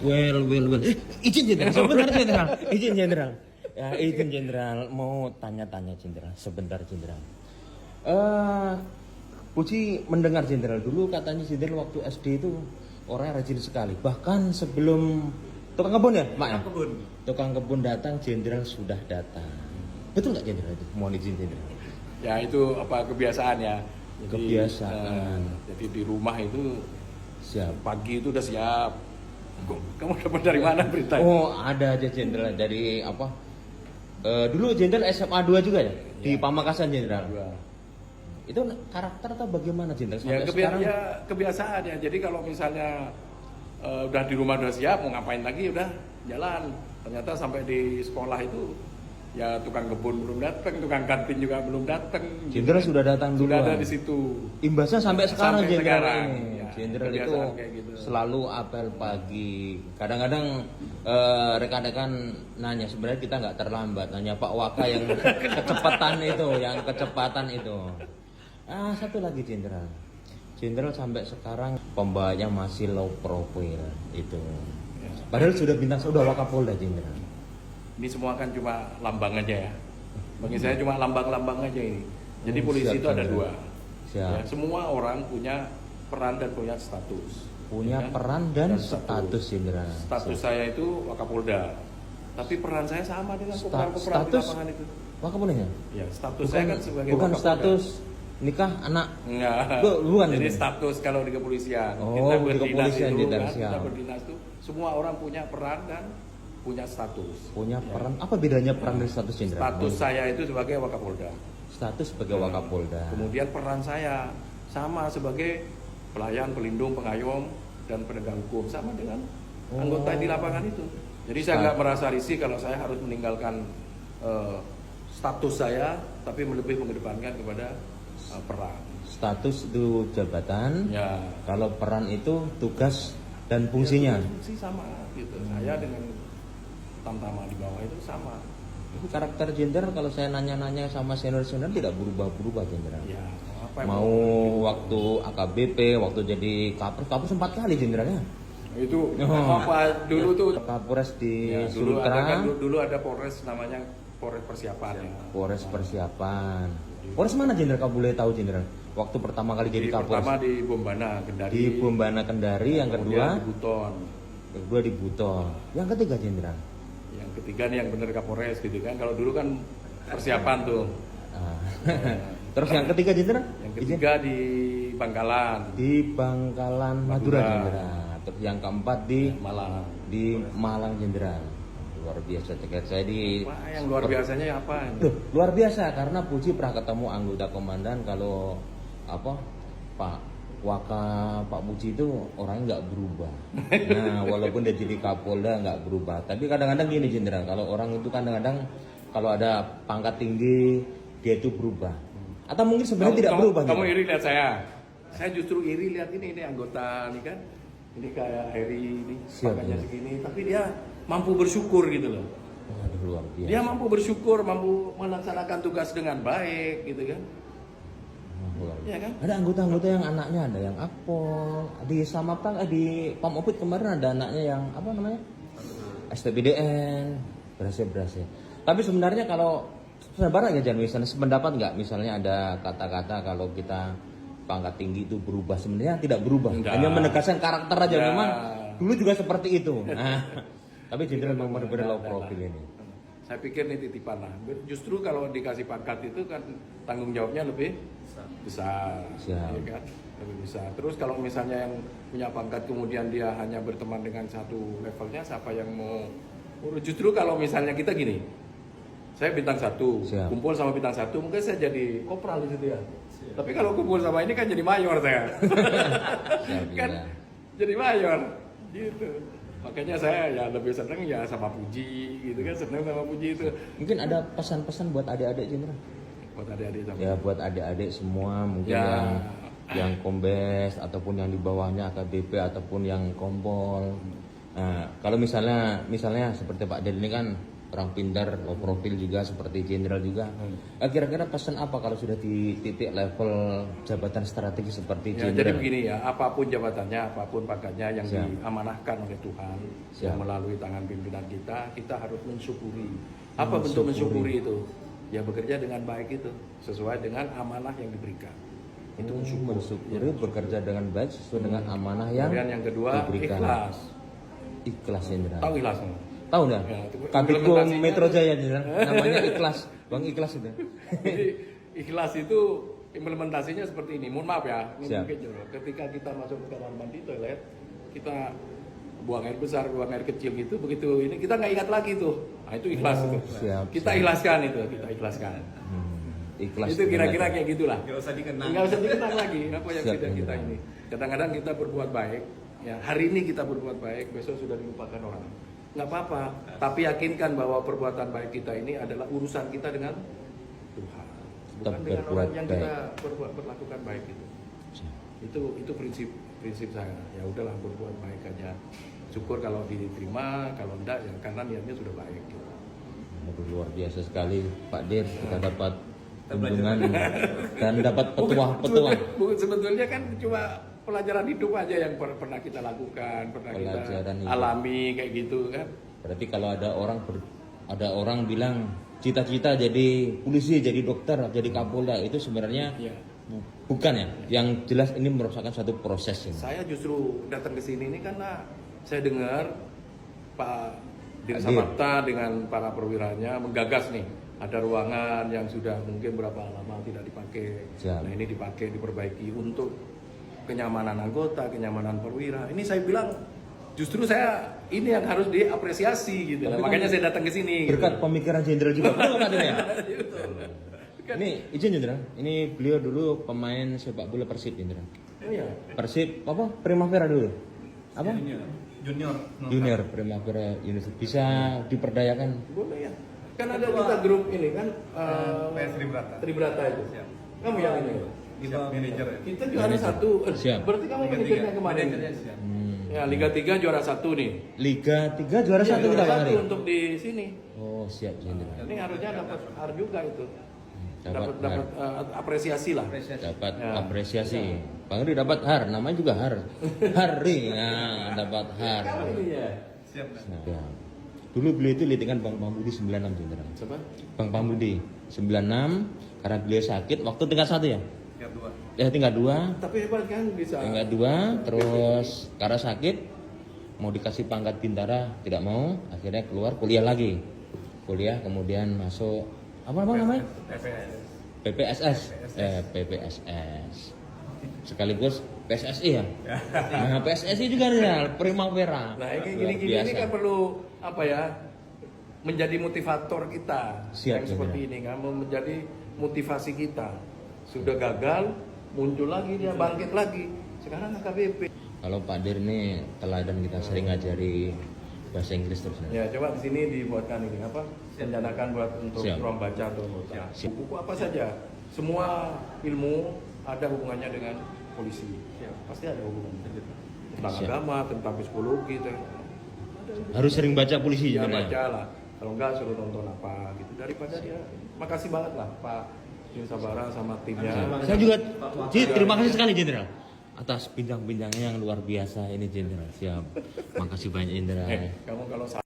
Well. Izin jenderal, sebentar jenderal. Izin jenderal. Ya, izin jenderal. Mau tanya-tanya jenderal, sebentar jenderal. Puji mendengar jenderal dulu katanya jenderal waktu SD itu orangnya rajin sekali. Bahkan sebelum tukang kebun ya, Mak? Ya? Tukang kebun datang, jenderal sudah datang. Betul nggak jenderal itu? Mohon izin jenderal. Ya itu apa kebiasaan ya. Jadi, Kebiasaan. Jadi di rumah itu Siap. pagi itu udah siap. Kamu dapat dari mana berita? Oh, ada aja jenderal dari apa? Dulu jenderal SMA 2 juga ya? Di Pamekasan jenderal. Itu karakter atau bagaimana jenderal sampai sekarang? Ya kebiasaan ya. Jadi kalau misalnya udah di rumah udah siap mau ngapain lagi udah jalan. Ternyata sampai di sekolah itu ya tukang kebun belum datang, tukang kantin juga belum datang. Jenderal sudah datang dulu. Sudah ada di situ. Imbasnya sampai sekarang Sampai jenderal sekarang, ini. ya, Jenderal itu gitu. selalu apel pagi. Kadang-kadang rekan-rekan nanya sebenarnya kita nggak terlambat. Nanya Pak Waka yang kecepatan itu. Satu lagi jenderal. Jenderal sampai sekarang pembawanya masih low profile itu. Padahal sudah bintang, sudah Wakapolda jenderal. Ini semua kan cuma lambang aja ya. Bagi saya cuma lambang-lambang aja ini. Jadi polisi siap, itu ada jenderal. dua. Siap. Ya, semua orang punya peran dan punya status. Punya Ya, peran dan status jenderal. Status saya itu Wakapolda. Tapi peran saya sama dengan peran-peran di Status lapangan itu. Wakapolda ya? Ya, status saya kan sebagai bukan Wakapolda. status nikah anak. Enggak. Bukan. Jadi ini. status kalau di kepolisian. Oh, kita di berdinas kepolisian itu jenderal, kan, siap. kita berdinas itu semua orang punya peran dan punya status. Punya peran. Apa bedanya peran dan status jenderal? Status saya itu sebagai Wakapolda. Status sebagai Wakapolda. Kemudian peran saya sama sebagai pelayan, pelindung, pengayom dan penegak hukum sama dengan anggota di lapangan itu. Jadi saya nggak merasa risih kalau saya harus meninggalkan status saya, tapi lebih mengedepankan kepada peran. Status itu jabatan. Ya. Kalau peran itu tugas dan fungsinya. Ya, fungsi sama gitu. Saya dengan tamtama di bawah itu sama. Karakter jenderal kalau saya nanya-nanya sama senior-senior tidak berubah-berubah jenderal. Ya, apa yang Mau waktu AKBP, waktu jadi Kapolres 4 kali jenderalnya. itu apa dulu tuh Kapolres di ya, dulu ada Sultra. kan dulu ada Polres namanya Polres Persiapan ya. Polres Persiapan. Polres mana jenderal kalau boleh tahu jenderal? Waktu pertama kali jadi Kapolres. Pertama di Bombana Kendari. Di Bombana Kendari, yang kedua di Buton. Yang kedua di Buton. Yang ketiga jenderal. Yang ketiga nih yang bener Kapolres gitu kan. Kalau dulu kan persiapan tuh. Terus yang ketiga jenderal? Yang ketiga di Bangkalan. Di Bangkalan Madura jenderal. Terus yang keempat di Malang. Di Malang jenderal. Luar biasa tiket saya di. Wah, yang luar biasanya apa? Tuh, luar biasa karena Puji pernah ketemu anggota komandan kalau apa Pak Waka Pak Puji itu orangnya nggak berubah. Nah walaupun dia jadi Kapolda nggak berubah. Tapi kadang-kadang gini jenderal, kalau orang itu kadang-kadang kalau ada pangkat tinggi dia itu berubah. Atau mungkin sebenarnya tidak berubah. Kamu gitu. iri lihat saya. Saya justru iri lihat ini anggota nih kan. Ini kayak Heri ini pangkatnya segini, tapi dia mampu bersyukur gitu loh. Waduh, luar biasa. Dia mampu bersyukur, mampu melaksanakan tugas dengan baik gitu kan. Ya kan? Ada anggota-anggota yang anaknya ada yang Akpol, di Samapta di Pamopit kemarin ada anaknya yang apa namanya? STPDN, berhasil. Tapi sebenarnya kalau sebenarnya ya misalnya sependapat nggak misalnya ada kata-kata kalau kita pangkat tinggi itu berubah, sebenarnya tidak berubah. Enggak. Hanya menegaskan karakter aja Ya. memang dulu juga seperti itu. Nah, tapi jenderal memang benar low profile ini. Saya pikir ini titipan lah. Justru kalau dikasih pangkat itu kan tanggung jawabnya lebih besar, Siap. ya kan? Lebih besar. Terus kalau misalnya yang punya pangkat kemudian dia hanya berteman dengan satu levelnya, siapa yang mau urus? Justru kalau misalnya kita gini, saya bintang 1, Siap. kumpul sama bintang 1, mungkin saya jadi kopral di situ ya. Tapi kalau kumpul sama ini kan jadi mayor saya, kan jadi mayor, gitu. Makanya saya ya lebih seneng ya sama Puji gitu kan, seneng sama Puji itu. Mungkin ada pesan-pesan buat adik-adik jenderal? Buat adik-adik sama. Ya buat adik-adik semua mungkin Ya. yang kombes ataupun yang di bawahnya AKBP ataupun yang kompol. Nah, kalau misalnya seperti Pak Del ini kan orang pintar, low profil juga seperti jenderal juga. Kira-kira pesan apa kalau sudah di titik level jabatan strategis seperti Ya, jadi jenderal? begini ya, apapun jabatannya, apapun pangkatnya yang Siap. diamanahkan oleh Tuhan, Siap. yang melalui tangan pimpinan kita harus mensyukuri. Apa bentuk mensyukuri itu? Ya bekerja dengan baik itu, sesuai dengan amanah yang diberikan. Itu mensyukuri bekerja dengan baik sesuai dengan amanah yang Kemudian yang kedua, diberikan. ikhlas. Ikhlas jenderal. Tahu ikhlas nggak? Tahu nggak? Ya, itu Kabitkum implementasinya Metro tuh. Jaya jenderal. Namanya Ikhlas. Bang Ikhlas itu. Jadi ikhlas itu implementasinya seperti ini. Mohon maaf ya, ini Siap. mungkin dulu. Ketika kita masuk ke kamar mandi toilet, kita buang air besar, buang air kecil gitu, begitu ini kita nggak ingat lagi tuh. Nah itu ikhlas itu. siap, Kita siap. ikhlaskan itu, kita ikhlaskan. Ikhlas. Itu kira-kira kayak gitulah. Nggak usah dikenang. Nggak usah dikenang lagi apa yang Siap, sudah kita Indra. ini. Kadang-kadang kita berbuat baik, ya hari ini kita berbuat baik, besok sudah dilupakan orang. Nggak apa-apa, tapi yakinkan bahwa perbuatan baik kita ini adalah urusan kita dengan Tuhan, bukan Tetap dengan berbuat orang yang baik. kita berlakukan baik itu. Itu prinsip saya. Ya udahlah berbuat baik aja. Syukur kalau diterima, kalau enggak ya karena niatnya sudah baik. Gitu. Aduh, luar biasa sekali Pak Dir, kita dapat kunjungan dan dapat petuah-petuah. Bukan sebetulnya kan cuma pelajaran hidup aja yang pernah kita lakukan, pernah kita Pelajaran hidup. alami kayak gitu kan. Berarti kalau ada orang bilang cita-cita jadi polisi, jadi dokter, jadi kapolda, itu sebenarnya Iya. bukan ya. Yang jelas ini merupakan satu proses ini. Saya justru datang ke sini ini karena saya dengar Pak Dir Dir. Samapta dengan para perwiranya menggagas nih ada ruangan yang sudah mungkin berapa lama tidak dipakai. Siap. Nah ini dipakai, diperbaiki untuk kenyamanan anggota, kenyamanan perwira. Ini saya bilang justru saya ini yang harus diapresiasi gitu. Tapi Makanya kan saya datang ke sini. Berkat pemikiran jenderal juga. Betul Pak Dir ya? Betul. Ini izin jenderal. Ini beliau dulu pemain sepak bola Persib jenderal. Oh iya. Persib apa? Primavera dulu. Apa? Junior. Junior Primavera University. Bisa diperdayakan. Boleh ya. Kan ada kita grup ini kan PS Tribrata. Tribrata itu. Siap. Kamu yang ini. Kita manajer. Kita juara satu. Siap. Berarti kamu manajernya kemarin. Manajernya siap. Ya Liga 3 juara satu nih. Liga 3 juara Ya, satu kita juara Bang satu Ari. untuk di sini. Oh, siap jenderal. Ini harusnya dapat har juga itu. Dapat Dapat apresiasi lah. Dapat Ya. apresiasi. Bang Ari dapat har, namanya juga har. Hari, nah, dapat har. Kamu ini ya. Siap. Nah, ya. Dulu beliau itu litingan Bang Pambudi 96 jenderal. Siapa? Bang Pambudi 96 karena beliau sakit waktu tingkat 1 ya. Siap 2. Tingkat 2, Tapi hebat kan bisa. tingkat 2 terus karena sakit mau dikasih pangkat bintara tidak mau, akhirnya keluar kuliah lagi. Kuliah kemudian masuk apa namanya? TPS. PPSS. PPSS. Sekaligus PSSI ya. Nah, PSSI juga nih, Primavera. Nah, ini Luar gini-gini ini biasa. kan perlu apa ya? Menjadi motivator kita. Siap, yang ya, seperti ini kan menjadi motivasi kita. Sudah gagal, muncul lagi dia bangkit lagi. Sekarang AKBP. Kalau Pak Dir ini teladan kita sering ngajari bahasa Inggris terus. Ya, coba di sini dibuatkan ini apa? Rencanakan buat untuk Siap. ruang baca atau anggota. Siap. Buku apa saja, semua ilmu ada hubungannya dengan polisi. Pasti ada hubungannya. Tentang Siap. agama, tentang psikologi, Harus sering baca polisi ya jenderal. baca lah. Kalau enggak suruh nonton apa gitu. Daripada dia, makasih banget lah Pak Din Sabara sama timnya. Saya juga terima kasih sekali jenderal atas bincang-bincangnya yang luar biasa ini jenderal. Siap. Makasih banyak jenderal. Kamu kalau